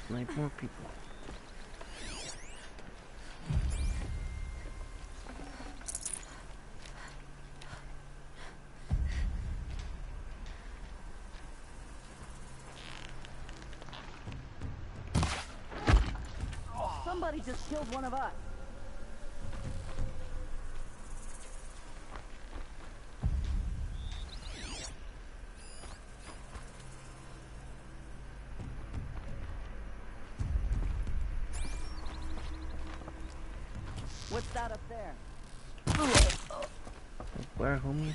Like more people. Somebody just killed one of us. What's that up there? Where, homie?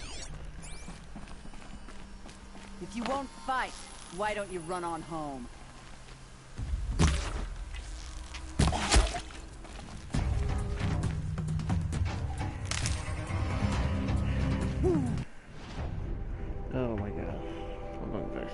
If you won't fight, why don't you run on home? Oh my god. Hold on, guys.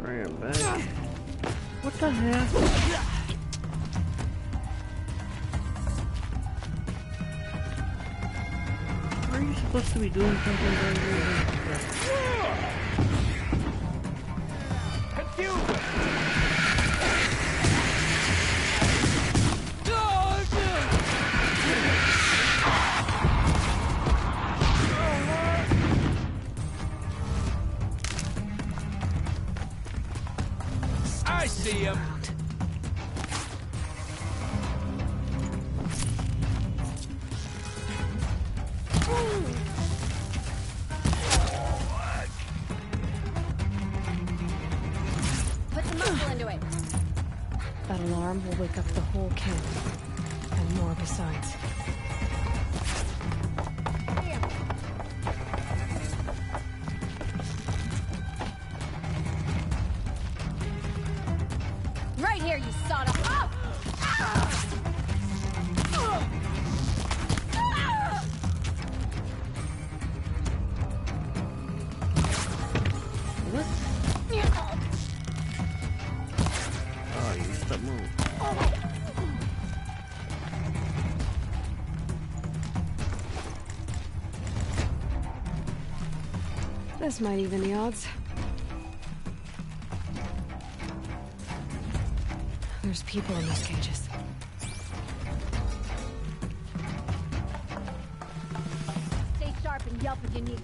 Bring it back. What the hell? Are you supposed to be doing something right here? Confusion! I see him. Put some muscle into it. That alarm will wake up the whole camp. And more besides. Right here, you sawed up. What? Oh, you stop moving. This might even the odds. There's people in these cages. Stay sharp and yelp if you need to.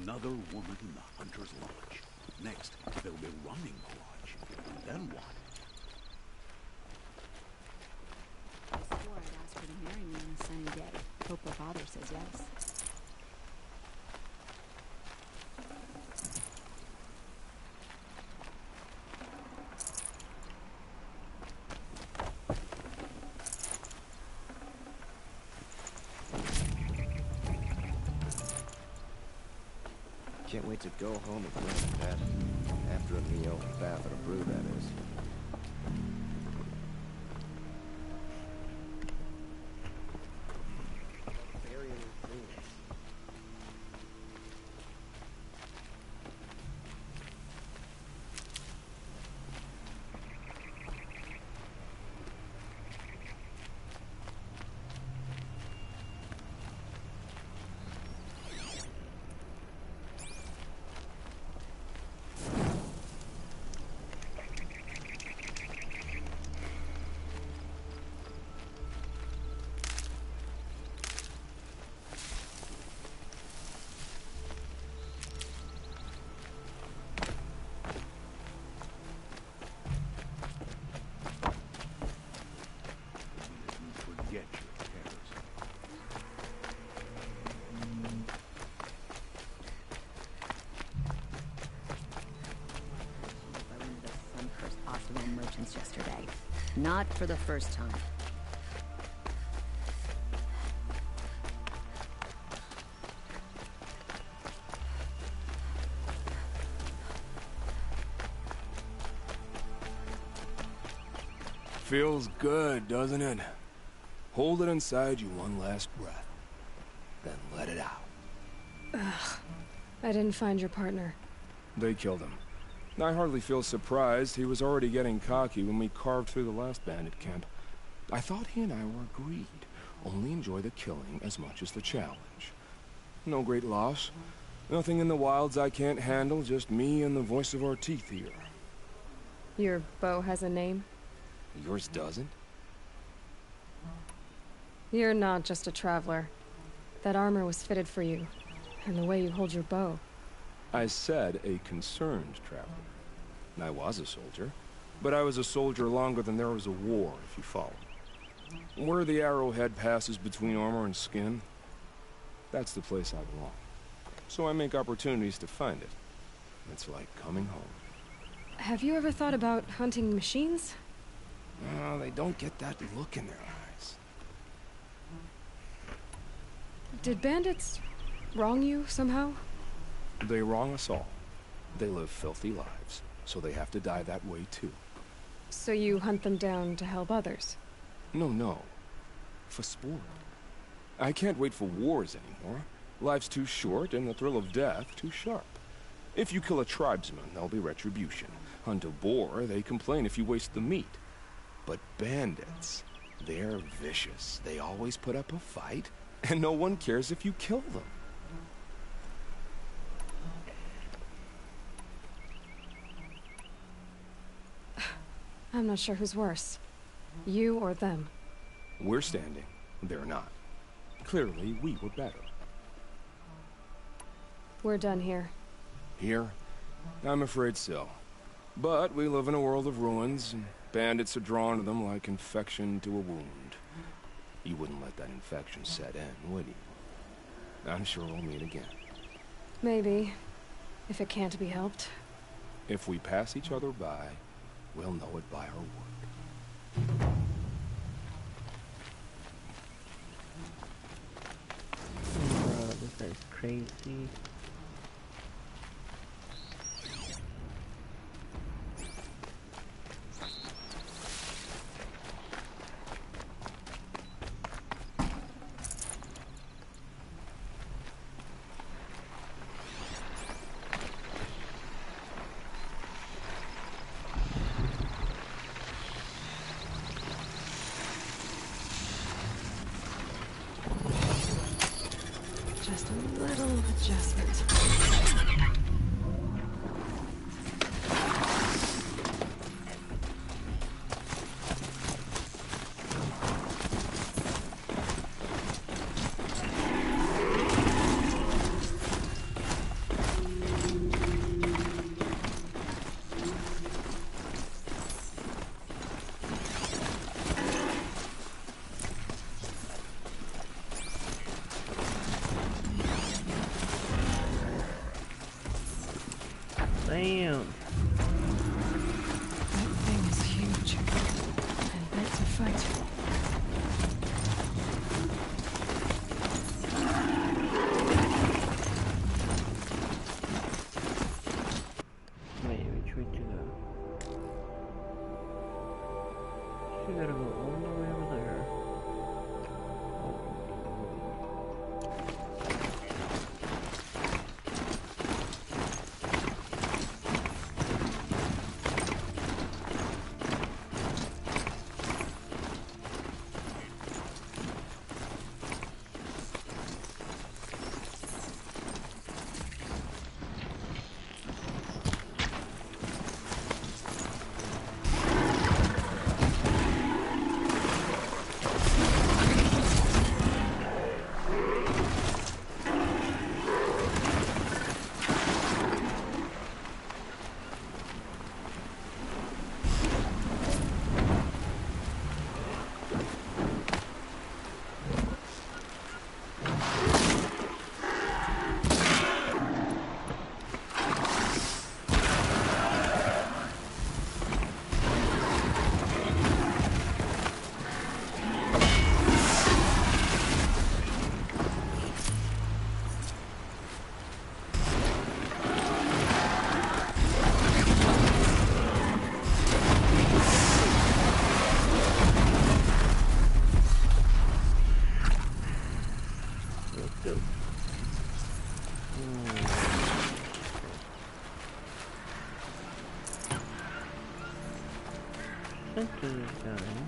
Another woman in the Hunter's Lodge. Next, they'll be running the lodge. And then what? I swore I'd ask her to marry me on a sunny day. Hope her father says yes. Can't wait to go home and drink that. After a meal, bath and a brew, that is. Forget your cares. I went to the Sunhurst Hospital Merchants yesterday. Not for the first time. Feels good, doesn't it? Hold it inside you one last breath. Then let it out. Ugh. I didn't find your partner. They killed him. I hardly feel surprised. He was already getting cocky when we carved through the last bandit camp. I thought he and I were agreed. Only enjoy the killing as much as the challenge. No great loss. Nothing in the wilds I can't handle, just me and the voice of our teeth here. Your bow has a name? Yours doesn't? You're not just a traveler. That armor was fitted for you, and the way you hold your bow. I said a concerned traveler. I was a soldier, but I was a soldier longer than there was a war, if you follow. Where the arrowhead passes between armor and skin, that's the place I belong. So I make opportunities to find it. It's like coming home. Have you ever thought about hunting machines? No, they don't get that look in their eyes. Did bandits wrong you somehow? They wrong us all. They live filthy lives, so they have to die that way too. So you hunt them down to help others? No. For sport. I can't wait for wars anymore. Life's too short and the thrill of death too sharp. If you kill a tribesman, there'll be retribution. Hunt a boar, they complain if you waste the meat. But bandits, they're vicious. They always put up a fight, and no one cares if you kill them. I'm not sure who's worse. You or them. We're standing. They're not. Clearly, we were better. We're done here. Here? I'm afraid so. But we live in a world of ruins, and bandits are drawn to them like infection to a wound. You wouldn't let that infection set in, would you? I'm sure we'll meet again. Maybe. If it can't be helped. If we pass each other by, we'll know it by our work. Bro, this guy's crazy. Just a little adjustment. Damn. That thing is huge. And built to fight. Wait, which way to go? You gotta go all the way over there. Sentry's going.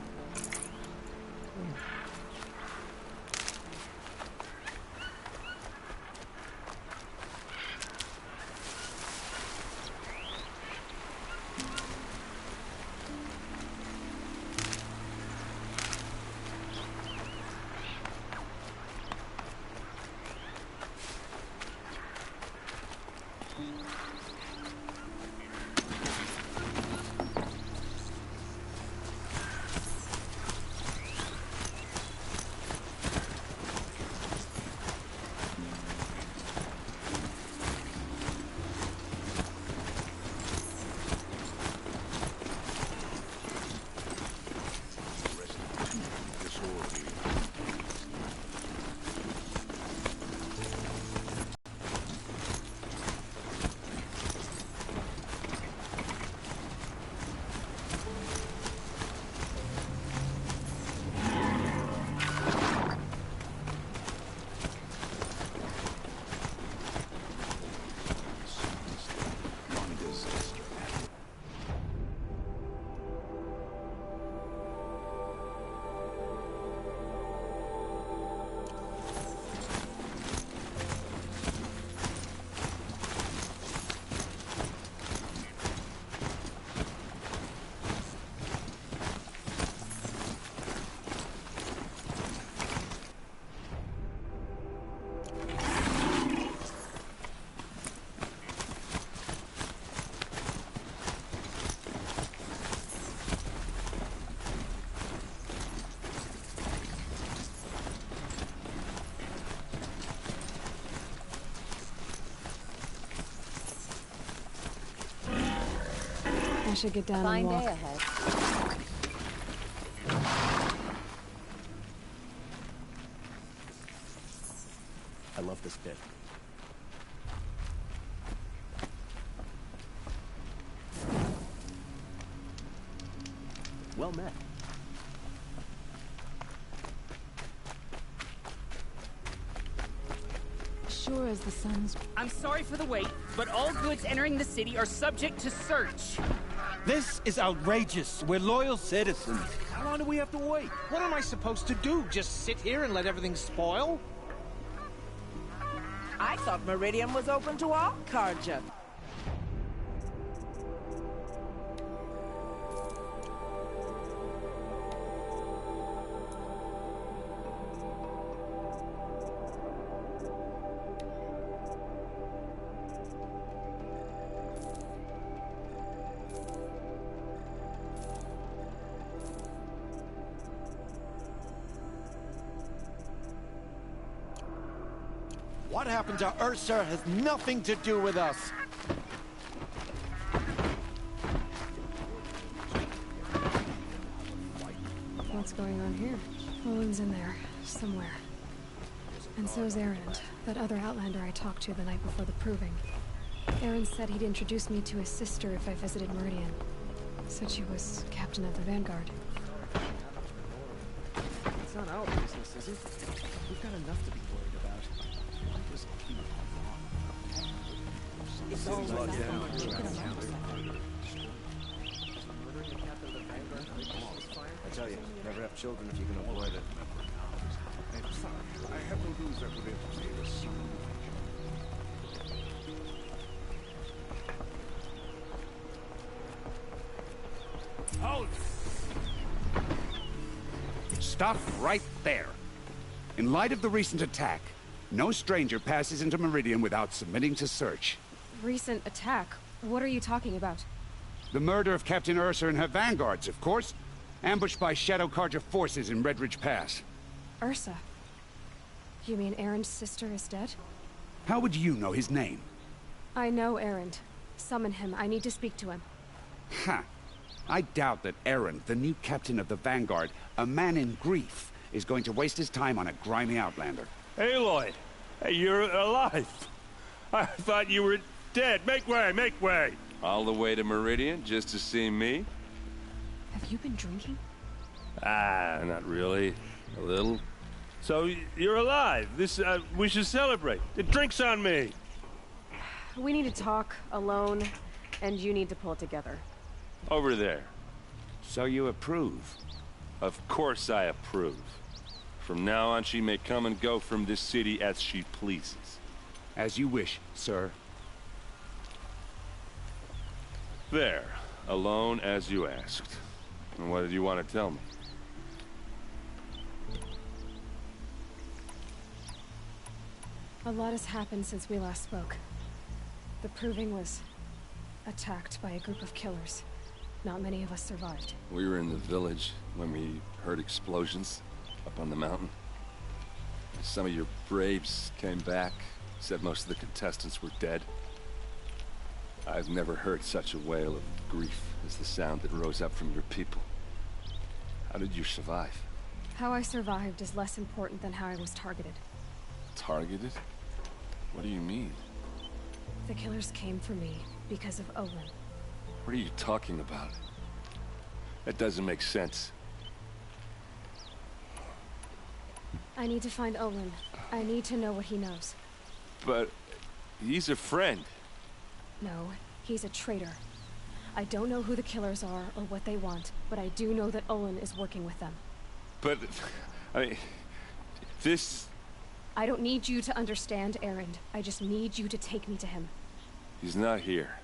I should get down Fine and walk. day ahead. I love this bit. Well met. Sure as the sun's... I'm sorry for the wait, but all goods entering the city are subject to search. This is outrageous. We're loyal citizens. How long do we have to wait? What am I supposed to do? Just sit here and let everything spoil? I thought Meridian was open to all Carja. What happened to Ursa has nothing to do with us. What's going on here? Owen's in there, somewhere. And so's Erend, that other Outlander I talked to the night before the proving. Erend said he'd introduce me to his sister if I visited Meridian. Said she was captain of the Vanguard. It's not our business, is it? We've got enough to be worried about. Just keep It's all Locked down. I tell you, never have children if you can avoid it. I'm sorry. I have no news that would entertain us. Halt! Stop right there. In light of the recent attack, no stranger passes into Meridian without submitting to search. Recent attack? What are you talking about? The murder of Captain Ursa and her vanguards, of course. Ambushed by Shadow Carja forces in Redridge Pass. Ursa? You mean Erend's sister is dead? How would you know his name? I know Erend. Summon him. I need to speak to him. Ha! I doubt that Erend, the new captain of the Vanguard, a man in grief, is going to waste his time on a grimy outlander. Aloy! Hey, you're alive! I thought you were dead. Make way, make way! All the way to Meridian just to see me? Have you been drinking? Ah, not really. A little. So you're alive. We should celebrate. The drink's on me. We need to talk, alone, and you need to pull it together. Over there. So you approve? Of course I approve. From now on, she may come and go from this city as she pleases. As you wish, sir. There. Alone as you asked. And what did you want to tell me? A lot has happened since we last spoke. The Proving was attacked by a group of killers. Not many of us survived. We were in the village when we heard explosions up on the mountain. Some of your braves came back, said most of the contestants were dead. I've never heard such a wail of grief as the sound that rose up from your people. How did you survive? How I survived is less important than how I was targeted. Targeted? What do you mean? The killers came for me because of Olin. What are you talking about? That doesn't make sense. I need to find Olin. I need to know what he knows. But he's a friend. No, he's a traitor. I don't know who the killers are or what they want, but I do know that Olin is working with them. But, I mean, this... I don't need you to understand, Erend. I just need you to take me to him. He's not here.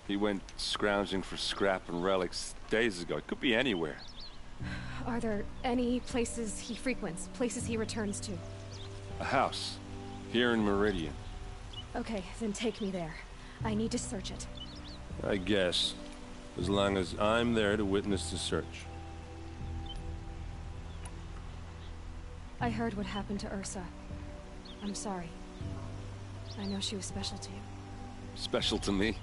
He went scrounging for scrap and relics days ago. It could be anywhere. Are there any places he frequents, places he returns to? A house. Here in Meridian. Okay, then take me there. I need to search it. I guess. As long as I'm there to witness the search. I heard what happened to Ursa. I'm sorry. I know she was special to you. Special to me?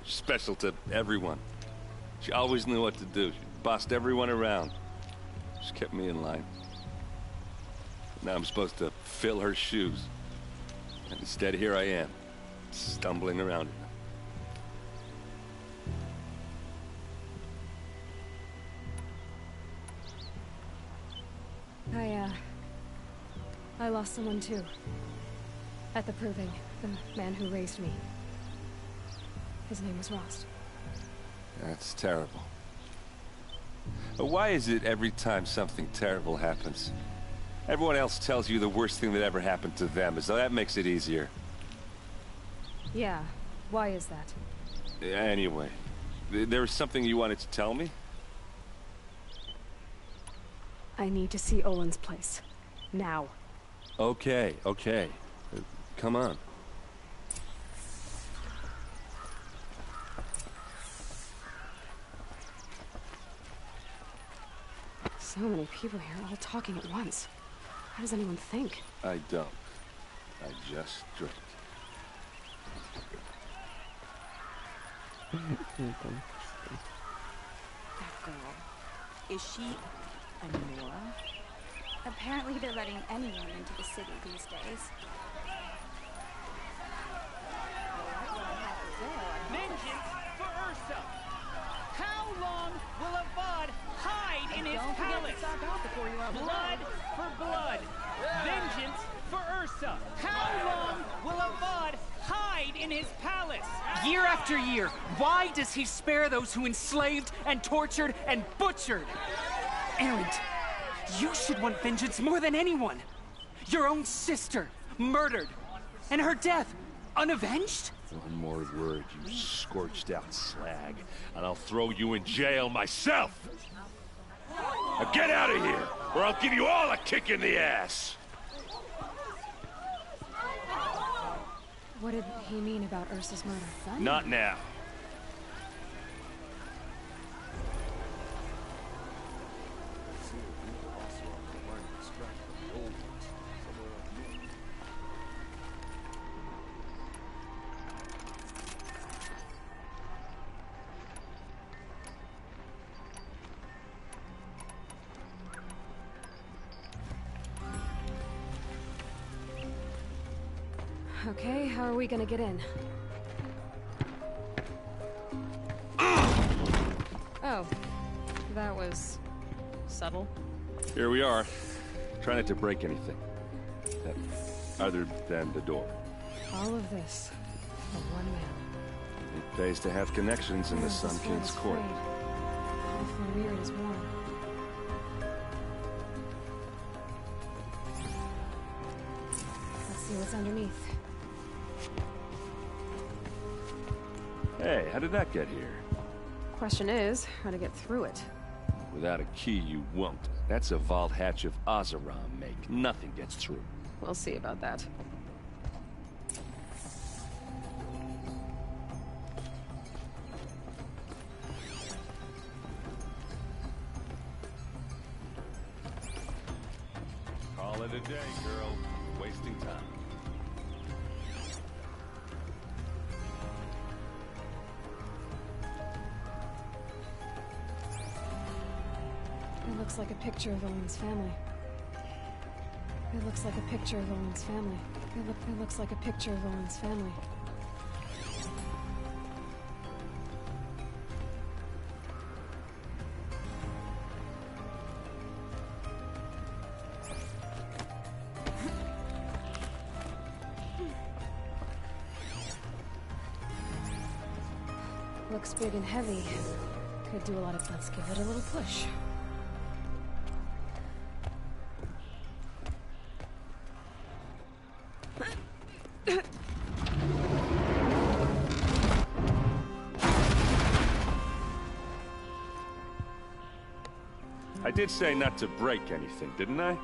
Special to everyone. She always knew what to do. She bossed everyone around. She kept me in line. Now I'm supposed to fill her shoes. And instead, here I am, stumbling around her. I lost someone too. At the Proving, the man who raised me. His name was Rost. That's terrible. But why is it every time something terrible happens, everyone else tells you the worst thing that ever happened to them, as though that makes it easier? Yeah, why is that? Anyway, there was something you wanted to tell me? I need to see Olin's place. Now. Okay. Come on. So many people here, all talking at once. How does anyone think? I don't. I just drink. That girl. Is she a Nora? Apparently they're letting anyone into the city these days. Vengeance for Ursa! How long will Avad hide in his palace? Blood for blood. Vengeance for Ursa. How long will Avad hide in his palace? Year after year, why does he spare those who enslaved and tortured and butchered? Erend, you should want vengeance more than anyone. Your own sister, murdered. And her death, unavenged? One more word, you scorched out slag, and I'll throw you in jail myself! Now get out of here, or I'll give you all a kick in the ass! What did he mean about Ursa's murder? Not now. Okay, how are we gonna get in? Oh, that was subtle. Here we are. Try not to break anything. Other than the door. All of this for one man. It pays to have connections in the Sun King's court. Awful weird is warm. Let's see what's underneath. Hey, how did that get here? Question is, how to get through it. Without a key, you won't. That's a vault hatch of Oseram make. Nothing gets through. We'll see about that. Call it a day, girl. Wasting time. It looks like a picture of Owen's family. It looks like a picture of Owen's family. It looks like a picture of Owen's family. Looks big and heavy. Could do a lot of... Let's give it a little push. I did say not to break anything, didn't I?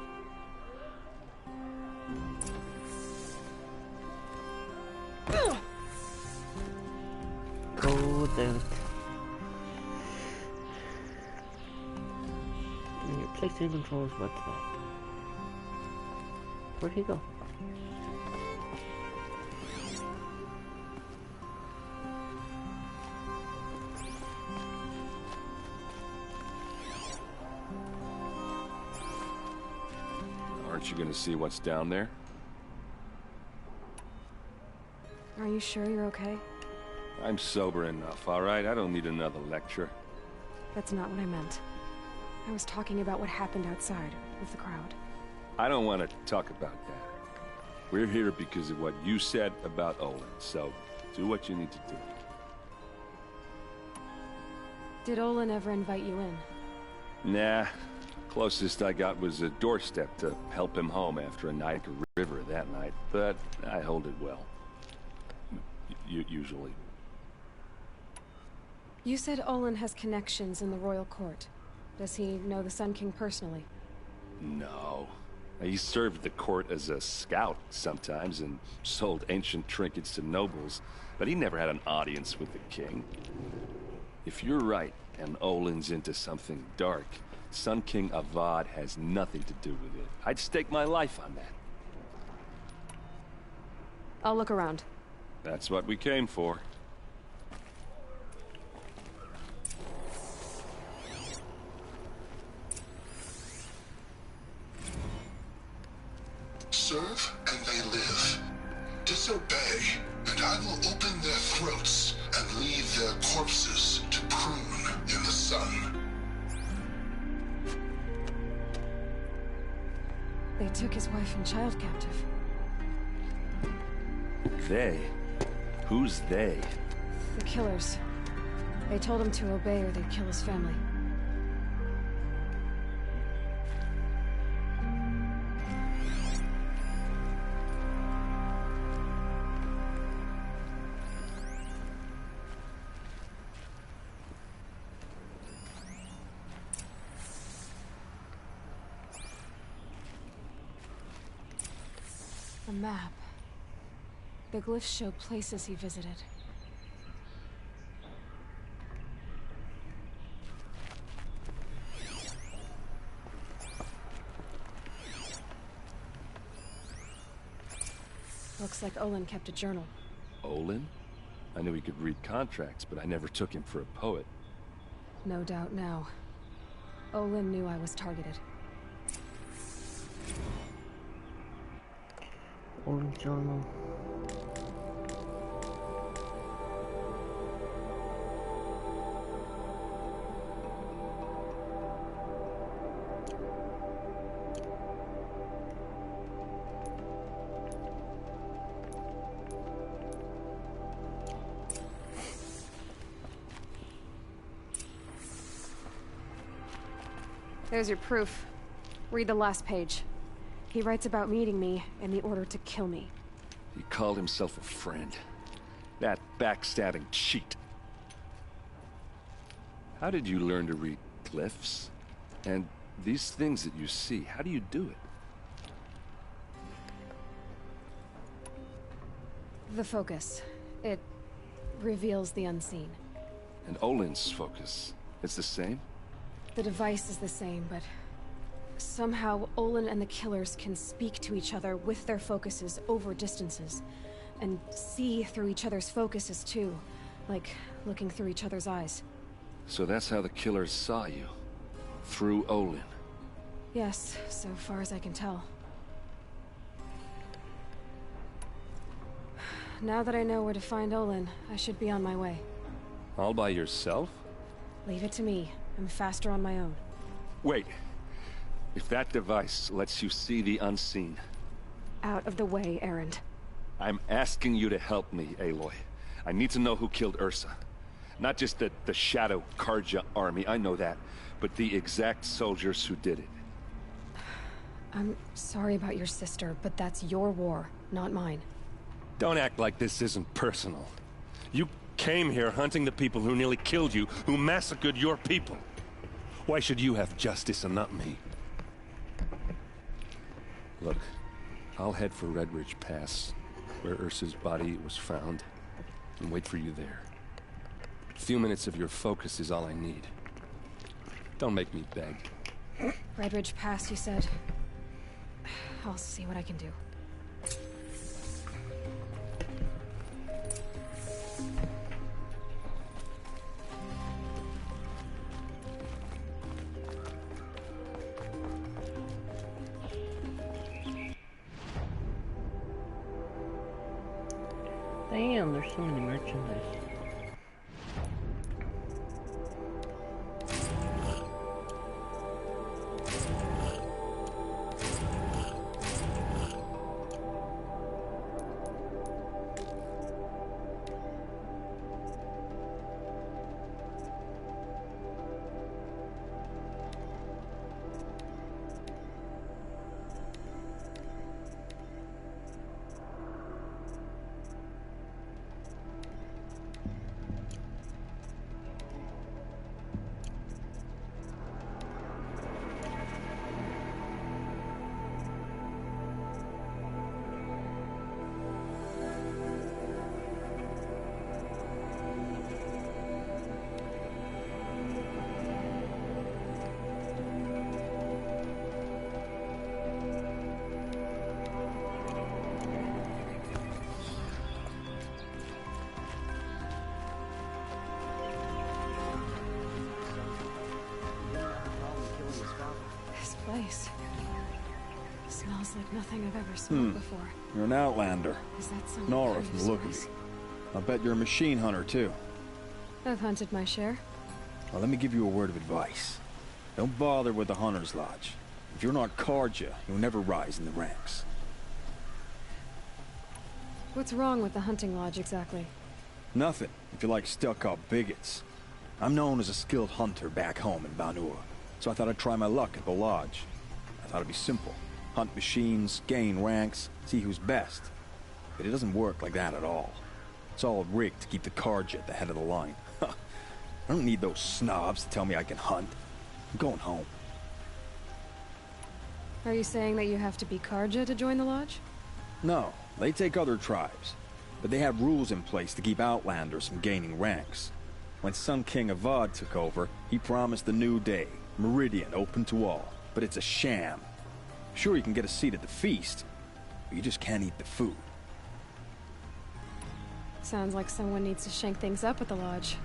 Oh, damn it. And your PlayStation controls, what's that? Where'd he go? Aren't you gonna see what's down there? Are you sure you're okay? I'm sober enough, all right? I don't need another lecture. That's not what I meant. I was talking about what happened outside with the crowd. I don't want to talk about that. We're here because of what you said about Olin, so do what you need to do. Did Olin ever invite you in? Nah. Closest I got was a doorstep to help him home after a night at the river that night, but I hold it well. Usually. You said Olin has connections in the royal court. Does he know the Sun King personally? No. He served the court as a scout sometimes and sold ancient trinkets to nobles, but he never had an audience with the king. If you're right, and Olin's into something dark, Sun King Avad has nothing to do with it. I'd stake my life on that. I'll look around. That's what we came for. Serve and they live. Disobey, and I will open their throats and leave their corpses to prune in the sun. They took his wife and child captive. They? Who's they? The killers. They told him to obey or they'd kill his family. A map. The glyphs show places he visited. Looks like Olin kept a journal. Olin? I knew he could read contracts, but I never took him for a poet. No doubt now. Olin knew I was targeted. Orange journal. There's your proof. Read the last page. He writes about meeting me and the order to kill me. He called himself a friend. That backstabbing cheat. How did you learn to read glyphs? And these things that you see, how do you do it? The focus. It reveals the unseen. And Olin's focus, it's the same? The device is the same, but somehow Olin and the killers can speak to each other with their focuses over distances. And see through each other's focuses too. Like looking through each other's eyes. So that's how the killers saw you? Through Olin? Yes, so far as I can tell. Now that I know where to find Olin, I should be on my way. All by yourself? Leave it to me. I'm faster on my own. Wait. If that device lets you see the unseen... Out of the way, Erend. I'm asking you to help me, Aloy. I need to know who killed Ursa. Not just the Shadow Carja army, I know that, but the exact soldiers who did it. I'm sorry about your sister, but that's your war, not mine. Don't act like this isn't personal. You came here hunting the people who nearly killed you, who massacred your people. Why should you have justice and not me? Look, I'll head for Red Ridge Pass, where Ursa's body was found, and wait for you there. A few minutes of your focus is all I need. Don't make me beg. Red Ridge Pass, you said? I'll see what I can do. Damn, there's so many merchandise. Place. Smells like nothing I've ever smelled before. You're an outlander. Is that some Nora kind from of the look of spice? you. I bet you're a machine hunter, too. I've hunted my share. Well, let me give you a word of advice. Don't bother with the Hunter's Lodge. If you're not Carja, you'll never rise in the ranks. What's wrong with the hunting lodge, exactly? Nothing, if you like stuck-up bigots. I'm known as a skilled hunter back home in Banua, so I thought I'd try my luck at the lodge. I thought it'd be simple. Hunt machines, gain ranks, see who's best. But it doesn't work like that at all. It's all rigged to keep the Carja at the head of the line. I don't need those snobs to tell me I can hunt. I'm going home. Are you saying that you have to be Carja to join the lodge? No, they take other tribes. But they have rules in place to keep outlanders from gaining ranks. When Sun King Avad took over, he promised a new day, Meridian open to all. But it's a sham. Sure, you can get a seat at the feast, but you just can't eat the food. Sounds like someone needs to shank things up at the lodge.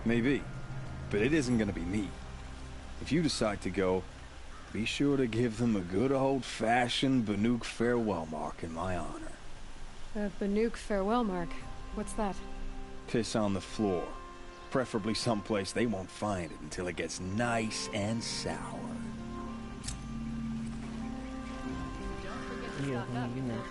Maybe, but it isn't gonna be me. If you decide to go, be sure to give them a good old-fashioned Banuk farewell mark in my honor. A Banuk farewell mark? What's that? Piss on the floor. Preferably someplace they won't find it until it gets nice and sour. Yeah, you know.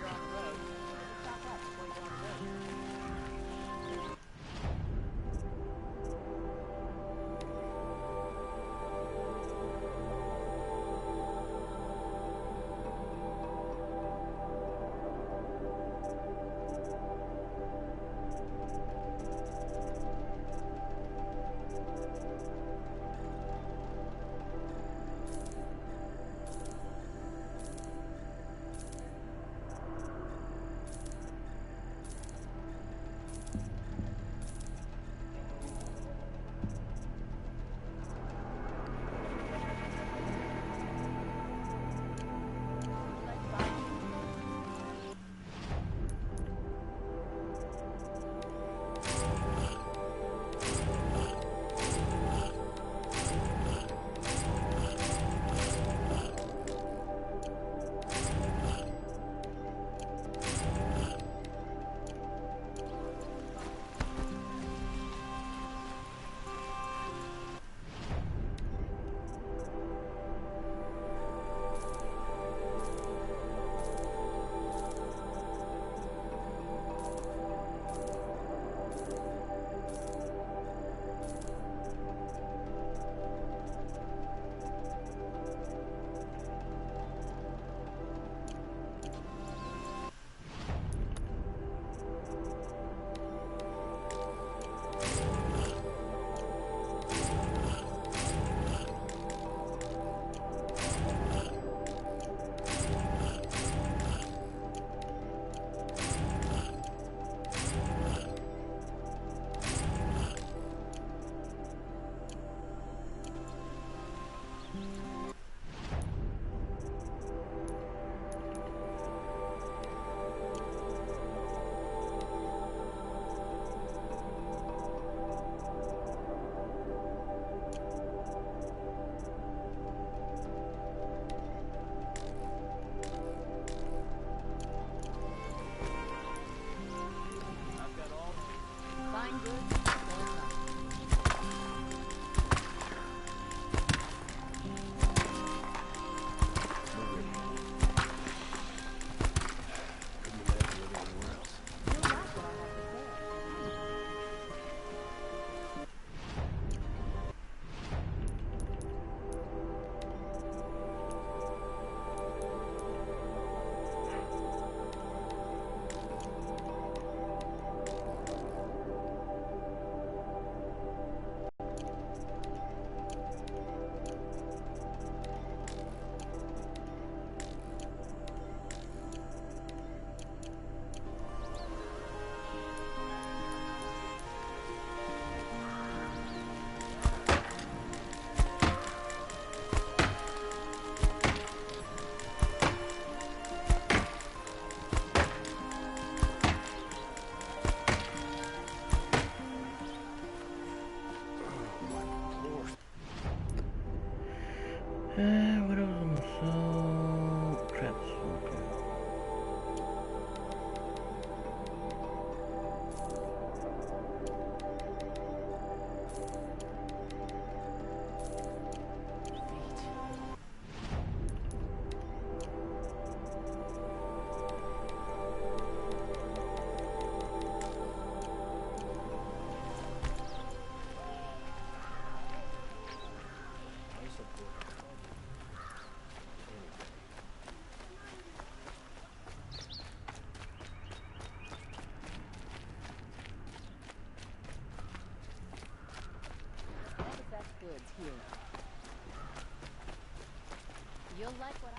like what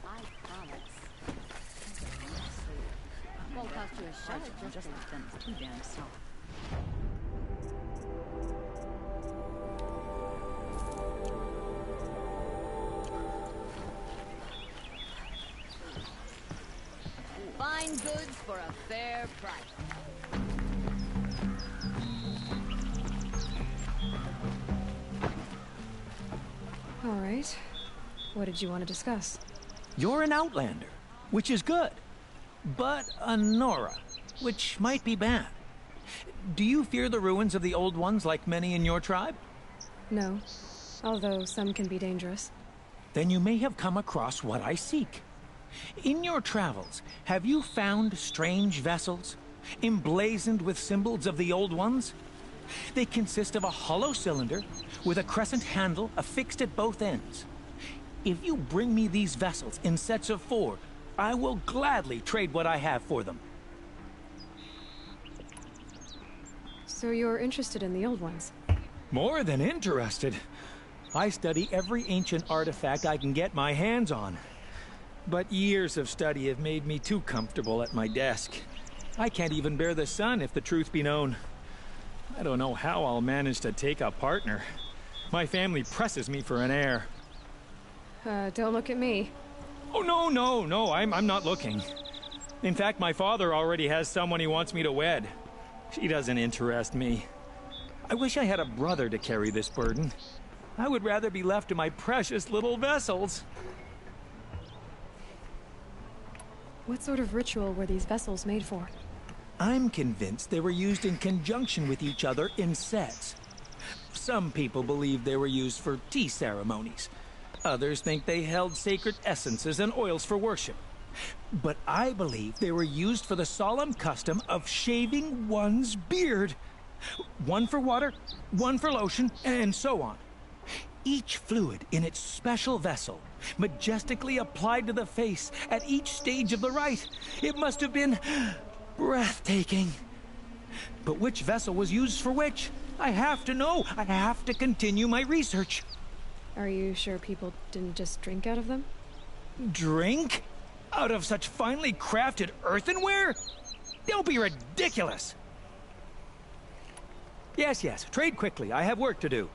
I promise. Won't cost you a shot, just then it's too damn soft. Fine goods for a fair price. All right. What did you want to discuss? You're an outlander, which is good. But a Nora, which might be bad. Do you fear the ruins of the Old Ones like many in your tribe? No, although some can be dangerous. Then you may have come across what I seek. In your travels, have you found strange vessels, emblazoned with symbols of the Old Ones? They consist of a hollow cylinder with a crescent handle affixed at both ends. If you bring me these vessels in sets of 4, I will gladly trade what I have for them. So you're interested in the Old Ones? More than interested. I study every ancient artifact I can get my hands on. But years of study have made me too comfortable at my desk. I can't even bear the sun, if the truth be known. I don't know how I'll manage to take a partner. My family presses me for an heir. Don't look at me. Oh, no, I'm not looking. In fact, my father already has someone he wants me to wed. She doesn't interest me. I wish I had a brother to carry this burden. I would rather be left to my precious little vessels. What sort of ritual were these vessels made for? I'm convinced they were used in conjunction with each other in sets. Some people believe they were used for tea ceremonies. Others think they held sacred essences and oils for worship. But I believe they were used for the solemn custom of shaving one's beard. One for water, one for lotion, and so on. Each fluid in its special vessel, majestically applied to the face at each stage of the rite. It must have been breathtaking. But which vessel was used for which? I have to know. I have to continue my research. Are you sure people didn't just drink out of them? Drink? Out of such finely crafted earthenware? Don't be ridiculous! Yes, trade quickly. I have work to do.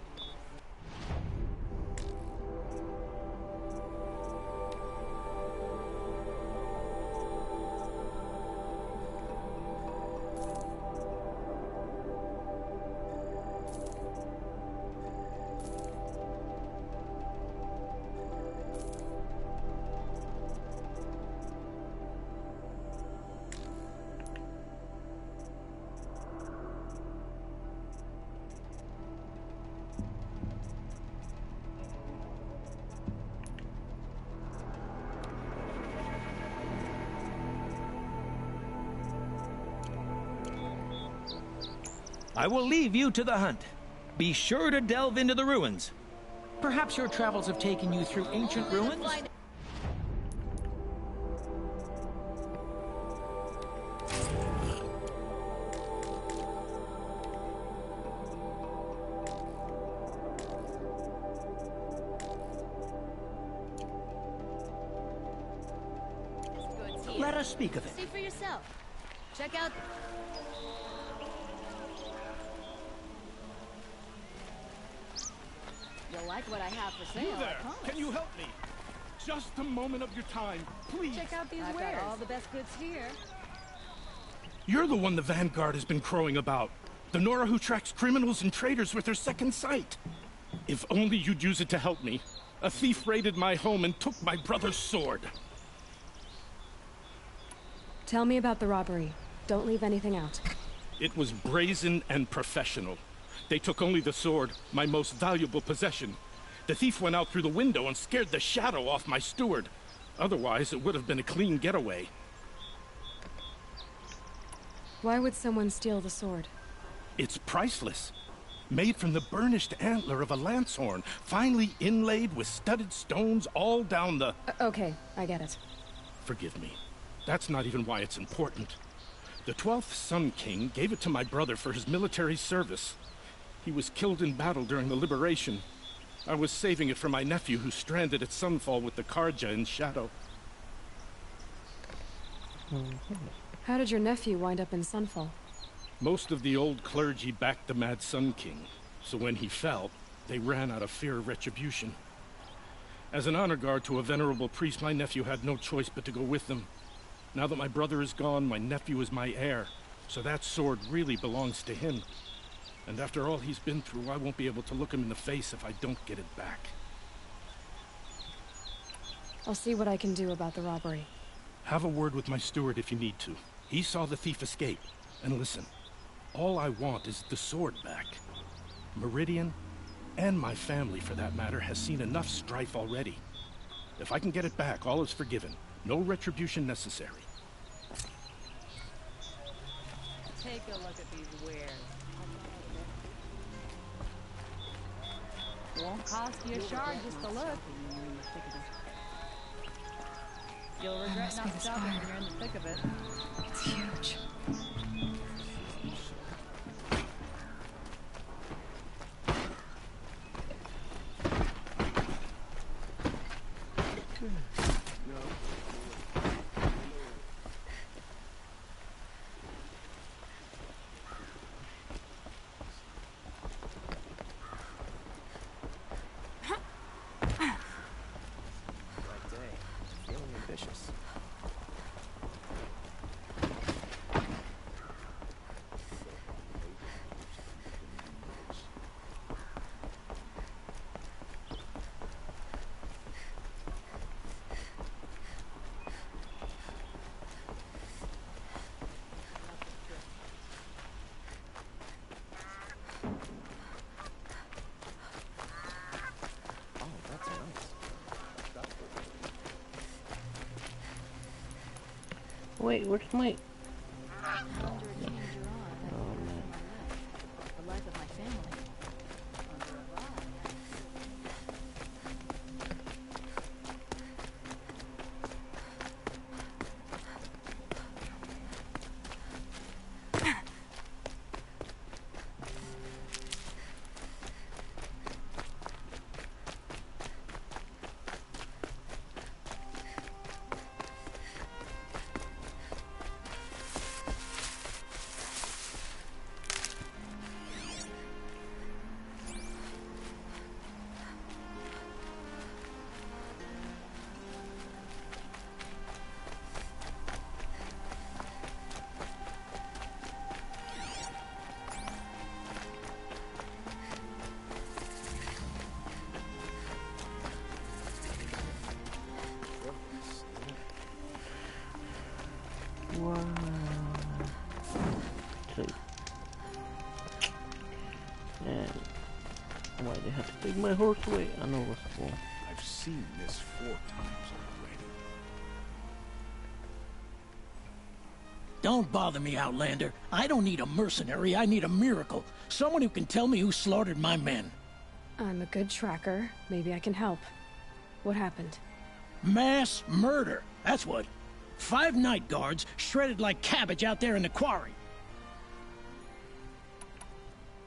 I will leave you to the hunt. Be sure to delve into the ruins. Perhaps your travels have taken you through ancient ruins? Let us speak of it. See for yourself. Check out... You'll like what I have for sale. You there! Can you help me? Just a moment of your time, please. Check out these wares. I've got all the best goods here. You're the one the Vanguard has been crowing about. The Nora who tracks criminals and traitors with her second sight. If only you'd use it to help me. A thief raided my home and took my brother's sword. Tell me about the robbery. Don't leave anything out. It was brazen and professional. They took only the sword, my most valuable possession. The thief went out through the window and scared the shadow off my steward. Otherwise, it would have been a clean getaway. Why would someone steal the sword? It's priceless. Made from the burnished antler of a lancehorn, finely inlaid with studded stones all down the... Okay, I get it. Forgive me. That's not even why it's important. The 12th Sun King gave it to my brother for his military service. He was killed in battle during the liberation. I was saving it for my nephew who's stranded at Sunfall with the Karja in Shadow. How did your nephew wind up in Sunfall? Most of the old clergy backed the Mad Sun King, so when he fell, they ran out of fear of retribution. As an honor guard to a venerable priest, my nephew had no choice but to go with them. Now that my brother is gone, my nephew is my heir, so that sword really belongs to him. And after all he's been through, I won't be able to look him in the face if I don't get it back. I'll see what I can do about the robbery. Have a word with my steward if you need to. He saw the thief escape. And listen, all I want is the sword back. Meridian, and my family for that matter, has seen enough strife already. If I can get it back, all is forgiven. No retribution necessary. Take a look at these wares. Won't cost you a shard just to look. You'll regret not stopping when you're in the thick of it. It's huge. Wait, where's my... The life of my family. Wow. So, and why they have to take my horse away? I know what's wrong. I've seen this 4 times already. Don't bother me, Outlander. I don't need a mercenary, I need a miracle. Someone who can tell me who slaughtered my men. I'm a good tracker. Maybe I can help. What happened? Mass murder, that's what. 5 night guards shredded like cabbage out there in the quarry.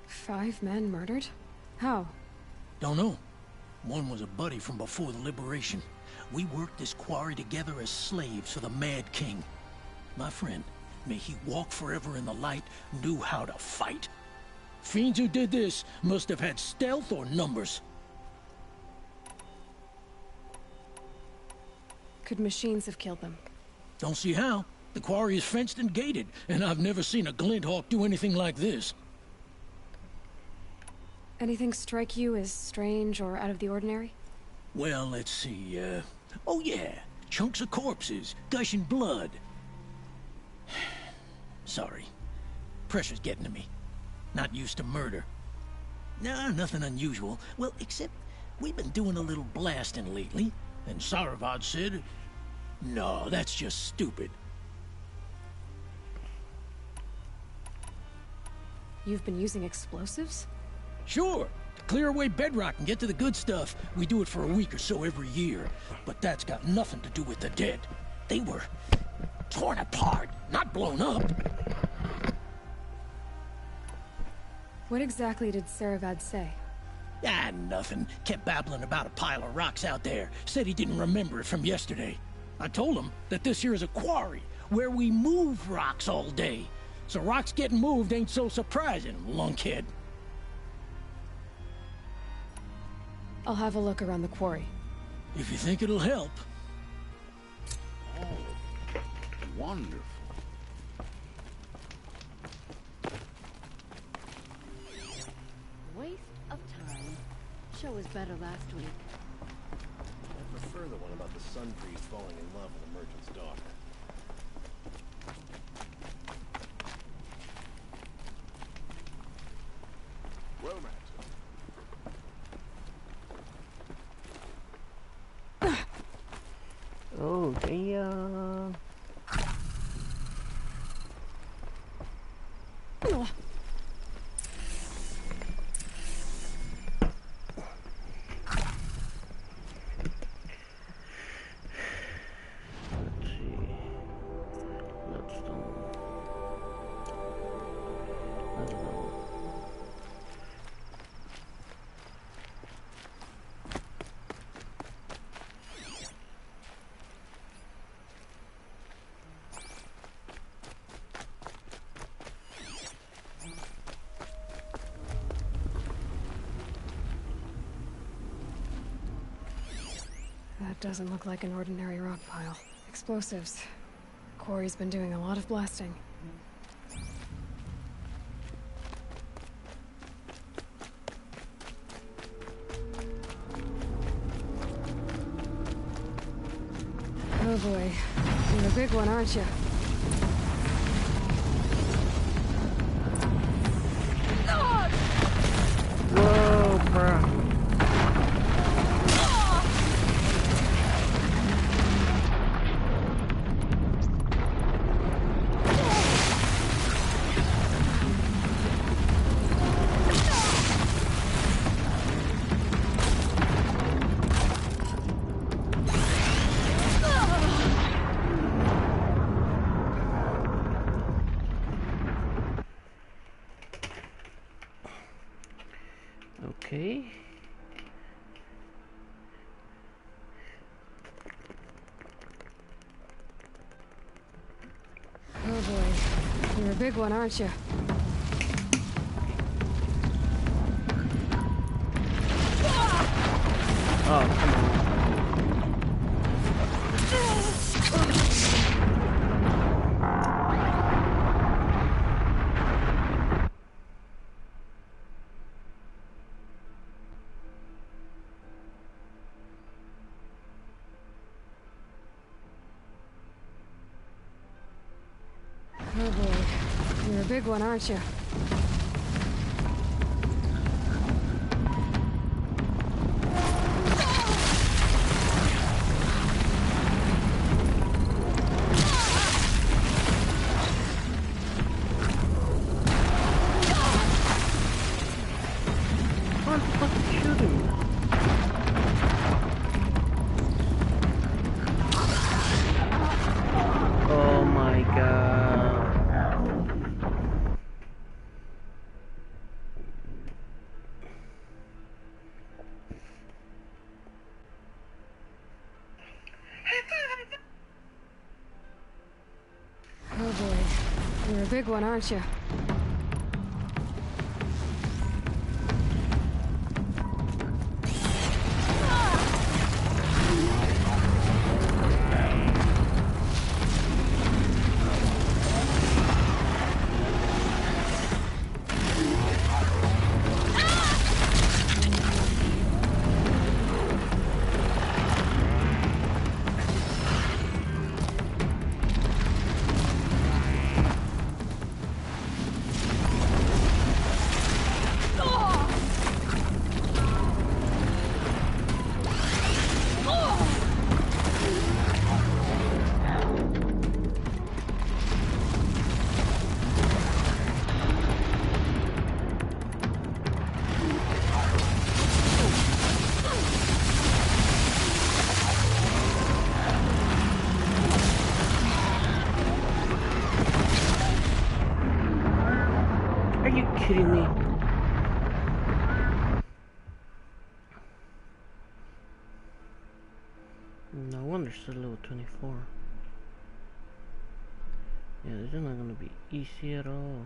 5 men murdered? How? Don't know. One was a buddy from before the liberation. We worked this quarry together as slaves for the Mad King. My friend, may he walk forever in the light, knew how to fight. Fiends who did this must have had stealth or numbers. Could machines have killed them? Don't see how. The quarry is fenced and gated, and I've never seen a Glinthawk do anything like this. Anything strike you as strange or out of the ordinary? Well, let's see, oh yeah, chunks of corpses, gushing blood. Sorry. Pressure's getting to me. Not used to murder. Nah, nothing unusual. Well, except we've been doing a little blasting lately, and Saravad said, no, that's just stupid. You've been using explosives? Sure. To clear away bedrock and get to the good stuff, we do it for a week or so every year. But that's got nothing to do with the dead. They were torn apart, not blown up. What exactly did Saravad say? Ah, nothing. Kept babbling about a pile of rocks out there. Said he didn't remember it from yesterday. I told him that this here is a quarry where we move rocks all day. So rocks getting moved ain't so surprising, lunkhead. I'll have a look around the quarry. If you think it'll help. Oh, wonderful. Waste of time. Show was better last week. I prefer the one about the sun priest falling in love with a merchant's daughter. Well met. Oh, damn. That doesn't look like an ordinary rock pile. Explosives. Quarry's been doing a lot of blasting. Oh boy, you're a big one, aren't you? Whoa, bruh. Okay. Oh boy, you're a big one, aren't you? Oh, come on. Oh boy, you're a big one, aren't you? What the fuck is shooting me? Oh my god. Oh boy, you're a big one, aren't you? Are you kidding me? still level 24. Yeah, this is not gonna be easy at all.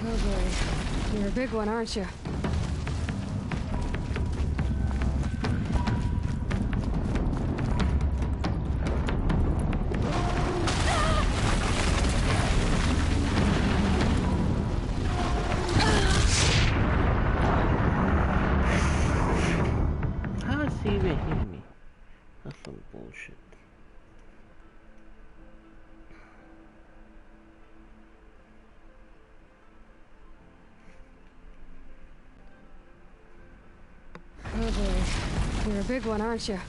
Oh boy, you're a big one, aren't you? How is he even hitting me? That's some bullshit. Oh boy, you're a big one, aren't you?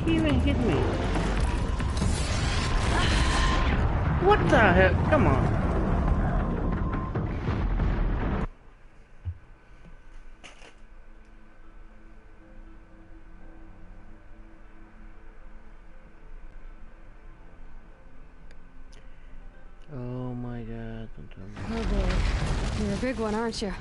He even hit me. What the heck? Come on. Oh my god. Don't tell me. Oh boy, you're a big one, aren't you?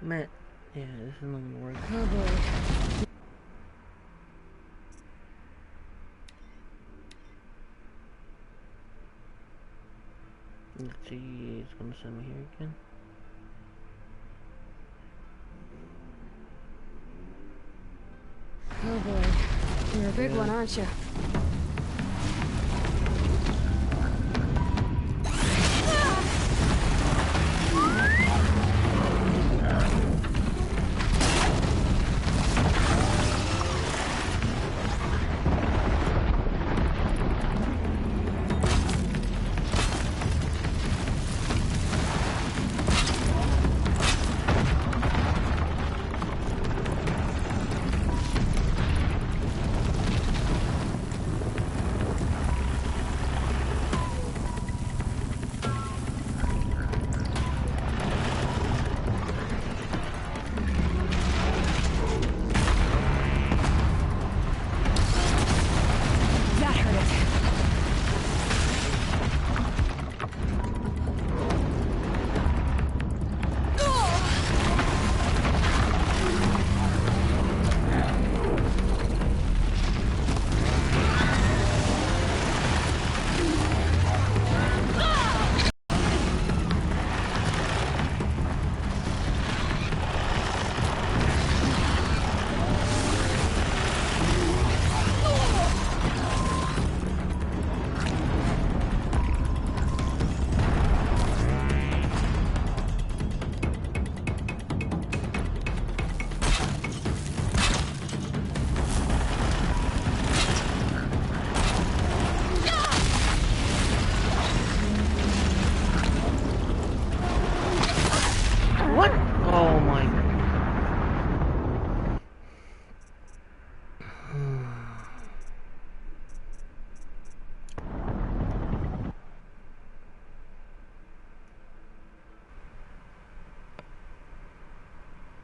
Man, yeah, this is not gonna work. Oh boy. Let's see, it's gonna send me here again. Oh boy. You're a big one, aren't you?